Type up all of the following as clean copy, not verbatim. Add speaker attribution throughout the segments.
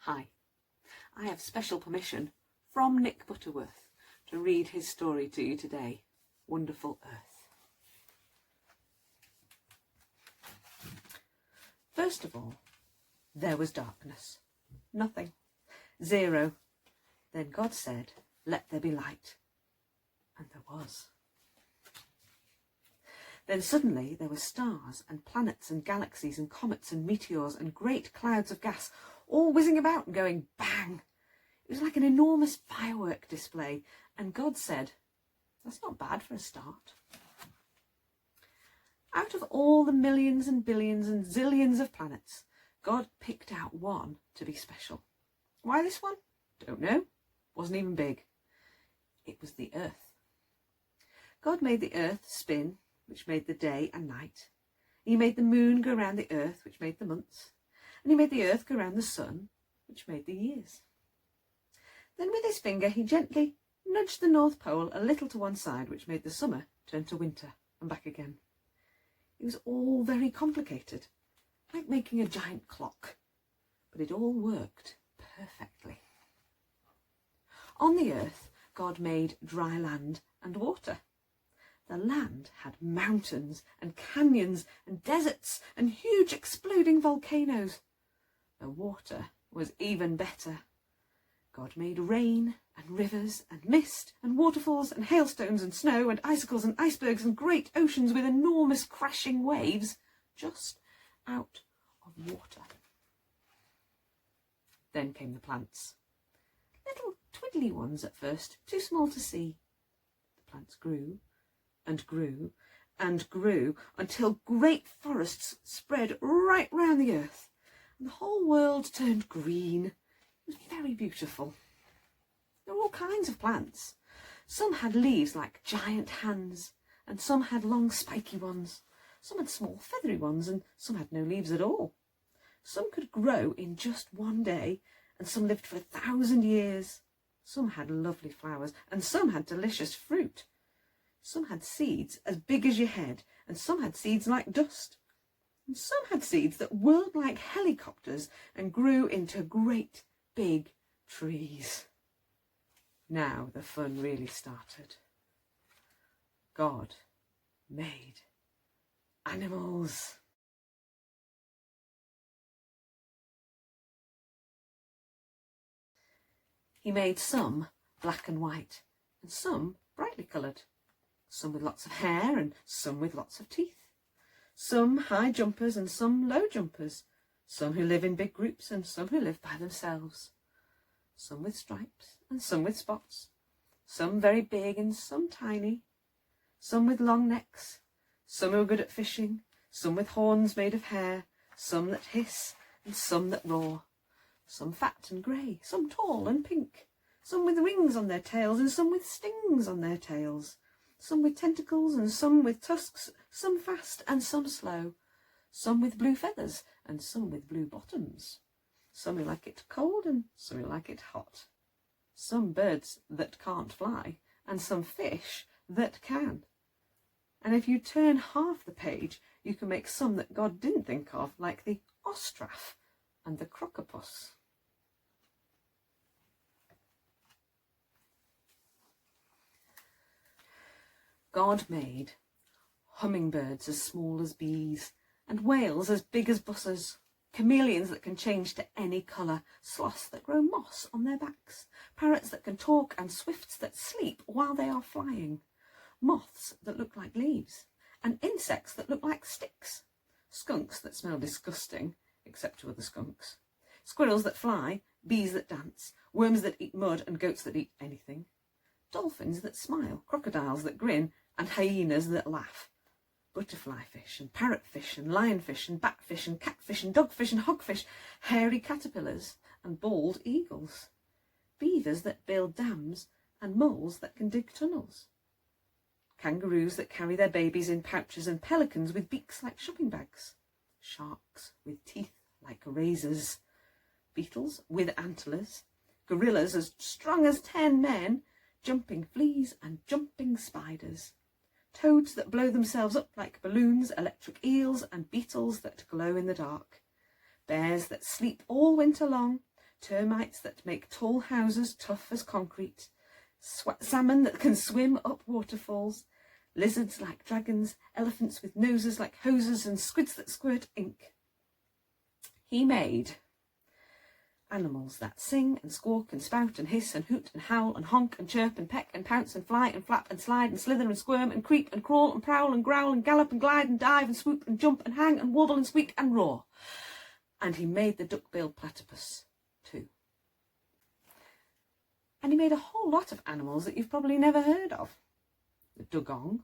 Speaker 1: Hi, I have special permission from Nick Butterworth to read his story to you today, Wonderful Earth. First of all, there was darkness. Nothing. Zero. Then God said, "Let there be light." And there was. Then suddenly there were stars and planets and galaxies and comets and meteors and great clouds of gas, all whizzing about and going bang. It was like an enormous firework display, and God said, "That's not bad for a start." Out of all the millions and billions and zillions of planets, God picked out one to be special. Why this one? Don't know. Wasn't even big. It was the Earth. God made the Earth spin, which made the day and night. He made the moon go round the Earth, which made the months. And he made the Earth go round the sun, which made the years. Then with his finger he gently nudged the North Pole a little to one side, which made the summer turn to winter and back again. It was all very complicated, like making a giant clock, but it all worked perfectly. On the Earth, God made dry land and water. The land had mountains and canyons and deserts and huge exploding volcanoes. The water was even better. God made rain and rivers and mist and waterfalls and hailstones and snow and icicles and icebergs and great oceans with enormous crashing waves just out of water. Then came the plants. Little twiddly ones at first, too small to see. The plants grew and grew and grew until great forests spread right round the Earth, and the whole world turned green. It was very beautiful. There were all kinds of plants. Some had leaves like giant hands, and some had long spiky ones. Some had small feathery ones, and some had no leaves at all. Some could grow in just one day, and some lived for 1,000 years. Some had lovely flowers, and some had delicious fruit. Some had seeds as big as your head, and some had seeds like dust. And some had seeds that whirled like helicopters and grew into great big trees. Now the fun really started. God made animals. He made some black and white, and some brightly coloured. Some with lots of hair and some with lots of teeth. Some high jumpers and some low jumpers. Some who live in big groups and some who live by themselves. Some with stripes and some with spots. Some very big and some tiny. Some with long necks. Some who are good at fishing. Some with horns made of hair. Some that hiss and some that roar. Some fat and grey. Some tall and pink. Some with rings on their tails and some with stings on their tails. Some with tentacles and some with tusks, some fast and some slow. Some with blue feathers and some with blue bottoms. Some who like it cold and some who like it hot. Some birds that can't fly and some fish that can. And if you turn half the page, you can make some that God didn't think of, like the ostrich and the crocopus. God made hummingbirds as small as bees, and whales as big as buses, chameleons that can change to any colour, sloths that grow moss on their backs, parrots that can talk, and swifts that sleep while they are flying, moths that look like leaves, and insects that look like sticks, skunks that smell disgusting, except to other skunks, squirrels that fly, bees that dance, worms that eat mud, and goats that eat anything, dolphins that smile, crocodiles that grin, and hyenas that laugh, butterfly fish and parrotfish and lionfish and batfish and catfish and dogfish and hogfish, hairy caterpillars and bald eagles, beavers that build dams and moles that can dig tunnels, kangaroos that carry their babies in pouches and pelicans with beaks like shopping bags, sharks with teeth like razors, beetles with antlers, gorillas as strong as 10 men, jumping fleas and jumping spiders, toads that blow themselves up like balloons, electric eels and beetles that glow in the dark, bears that sleep all winter long, termites that make tall houses tough as concrete, salmon that can swim up waterfalls, lizards like dragons, elephants with noses like hoses, and squids that squirt ink. He made animals that sing and squawk and spout and hiss and hoot and howl and honk and chirp and peck and pounce and fly and flap and slide and slither and squirm and creep and crawl and prowl and growl and gallop and glide and dive and swoop and jump and hang and warble and squeak and roar. And he made the duck-billed platypus too. And he made a whole lot of animals that you've probably never heard of. The dugong,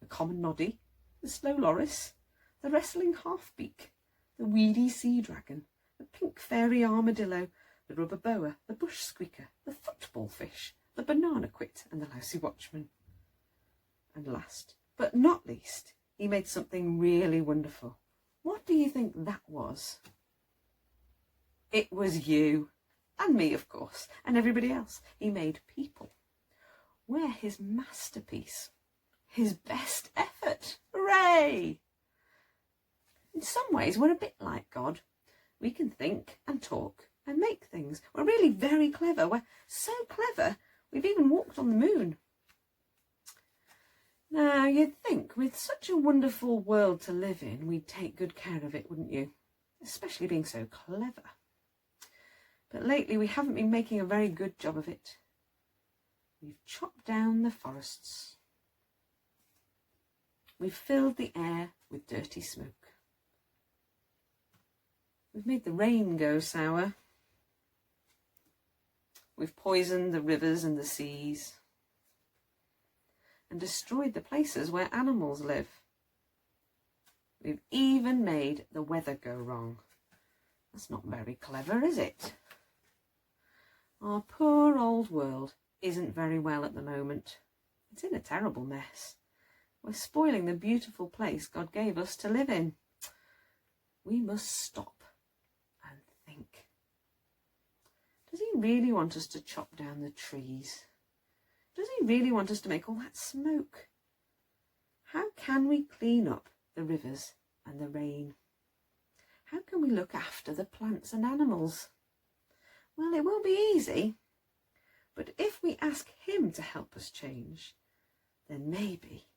Speaker 1: the common noddy, the slow loris, the wrestling half-beak, the weedy sea dragon, the pink fairy armadillo, the rubber boa, the bush squeaker, the football fish, the banana quit, and the lousy watchman. And last but not least, he made something really wonderful. What do you think that was? It was you, and me, of course, and everybody else. He made people. We're his masterpiece, his best effort. Hooray! In some ways, we're a bit like God. We can think and talk and make things. We're really very clever. We're so clever, we've even walked on the moon. Now, you'd think with such a wonderful world to live in, we'd take good care of it, wouldn't you? Especially being so clever. But lately we haven't been making a very good job of it. We've chopped down the forests. We've filled the air with dirty smoke. We've made the rain go sour. We've poisoned the rivers and the seas and destroyed the places where animals live. We've even made the weather go wrong. That's not very clever, is it? Our poor old world isn't very well at the moment. It's in a terrible mess. We're spoiling the beautiful place God gave us to live in. We must stop and think. Does he really want us to chop down the trees? Does he really want us to make all that smoke? How can we clean up the rivers and the rain? How can we look after the plants and animals? Well, it won't be easy, but if we ask him to help us change, then maybe,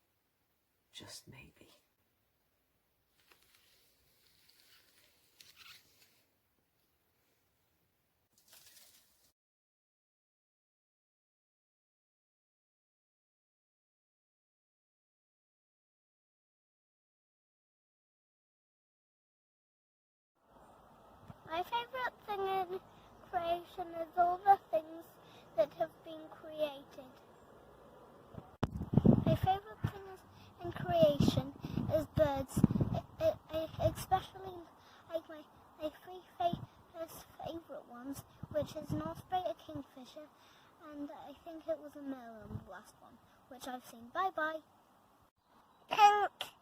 Speaker 1: just maybe.
Speaker 2: My favourite thing in creation is all the things that have been created. My favourite thing in creation is birds, especially like my three favourite ones, which is an osprey, a kingfisher, and I think it was a merlin, the last one, which I've seen. Bye bye. Pink.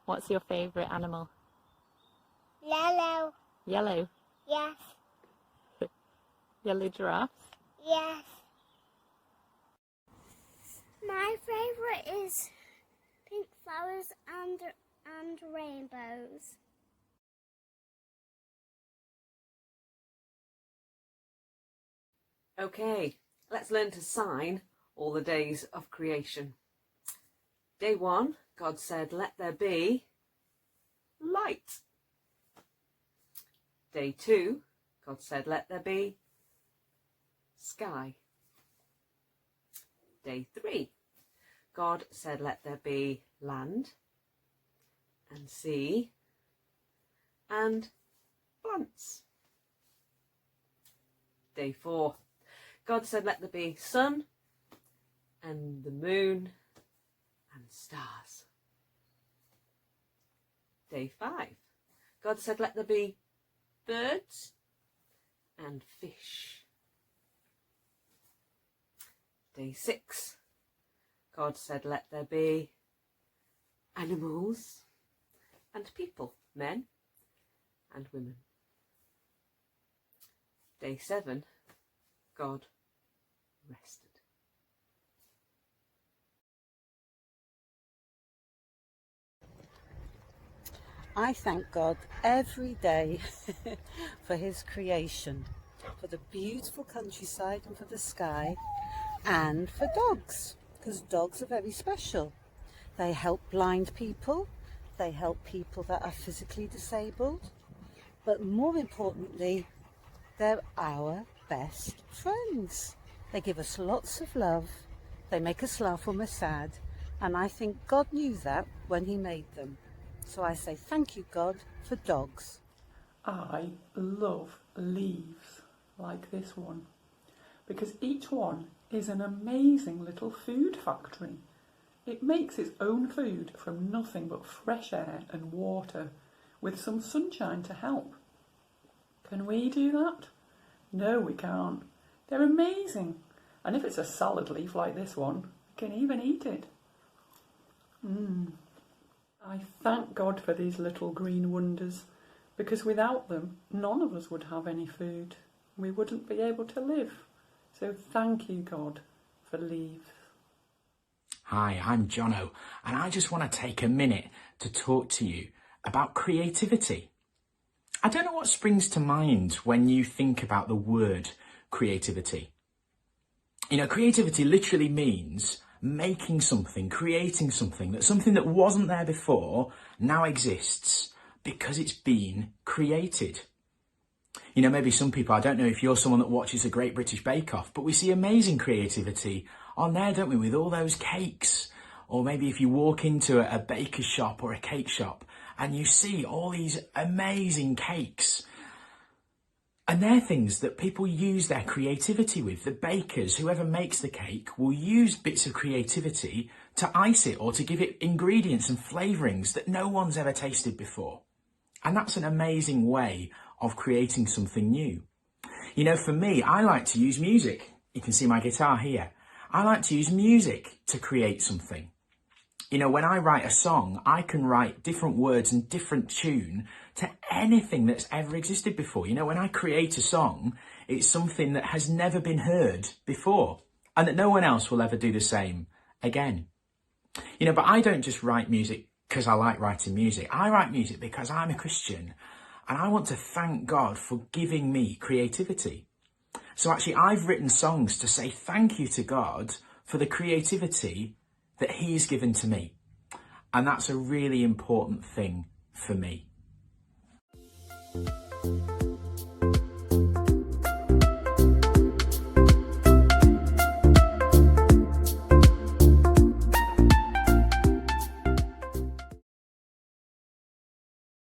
Speaker 3: What's your favourite animal?
Speaker 2: Yellow.
Speaker 3: Yellow?
Speaker 2: Yes.
Speaker 3: Yellow giraffes?
Speaker 2: Yes. My favourite is pink flowers and rainbows.
Speaker 1: Okay, let's learn to sign all the days of creation. Day 1, God said, let there be light. Day 2, God said, let there be sky. Day 3, God said, let there be land and sea and plants. Day 4, God said, let there be sun and the moon and stars. Day 5, God said, let there be birds and fish. Day 6, God said, let there be animals and people, men and women. Day 7, God rested.
Speaker 4: I thank God every day for his creation. for the beautiful countryside and for the sky, and for dogs, because dogs are very special. They help blind people, they help people that are physically disabled, but more importantly, they're our best friends. They give us lots of love, they make us laugh when we're sad, and I think God knew that when he made them. So I say thank you, God, for dogs.
Speaker 5: I love leaves like this one, because each one is an amazing little food factory. It makes its own food from nothing but fresh air and water, with some sunshine to help. Can we do that? No, we can't. They're amazing. And if it's a salad leaf like this one, we can even eat it. I thank God for these little green wonders, because without them, none of us would have any food. We wouldn't be able to live. So thank you, God, for leaves.
Speaker 6: Hi, I'm Jono, and I just want to take a minute to talk to you about creativity. I don't know what springs to mind when you think about the word creativity. You know, creativity literally means making something, creating something that wasn't there before now exists because it's been created. You know, maybe some people, I don't know if you're someone that watches a Great British Bake Off, but we see amazing creativity on there, don't we, with all those cakes? Or maybe if you walk into a baker's shop or a cake shop and you see all these amazing cakes. And they're things that people use their creativity with. The bakers, whoever makes the cake, will use bits of creativity to ice it or to give it ingredients and flavourings that no one's ever tasted before. And that's an amazing way of creating something new. You know, for me, I like to use music. You can see my guitar here. I like to use music to create something. You know, when I write a song, I can write different words and different tune to anything that's ever existed before. You know, when I create a song, it's something that has never been heard before and that no one else will ever do the same again. You know, but I don't just write music because I like writing music. I write music because I'm a Christian and I want to thank God for giving me creativity. So actually, I've written songs to say thank you to God for the creativity that he's given to me. And that's a really important thing for me.